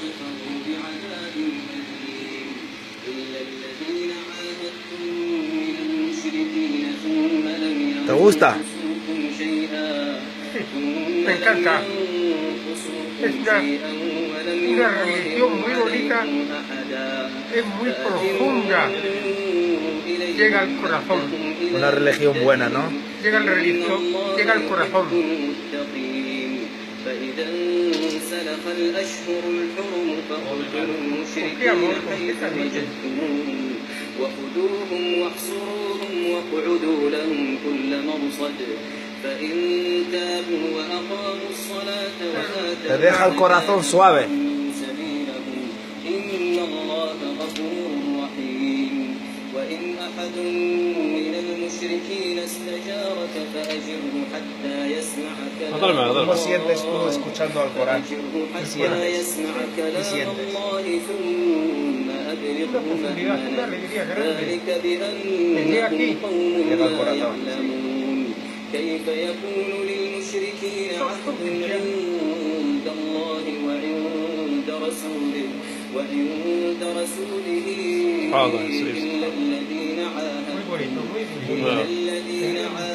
كفروا بعذاب أليم إلا الذين عاهدتم من المشركين ثم لم ينقصوكم شيئا Me encanta. Es una religión muy bonita, es muy profunda, llega al corazón. Una religión buena, ¿no? Llega al religión, llega al corazón. Qué amor, qué cariño. وخذوهم واحصروهم واقعدوا لهم كل مرصد فإن تابوا وأقاموا الصلاة وآتوا Te deja el corazón suave. سبيله إن الله غفور رحيم وإن أحد من المشركين استجارك فأجره حتى يسمع كلام ¿Cómo sientes tú escuchando al Corán? ¿Qué حتى sientes? يسمع ¿Qué كلام sientes? الله ثم أبلغه مأمنه ذلك بأنهم قوم لا يعلمون كيف يكون للمشركين عهد عند الله وعند رسوله إلا الذين عاهدوا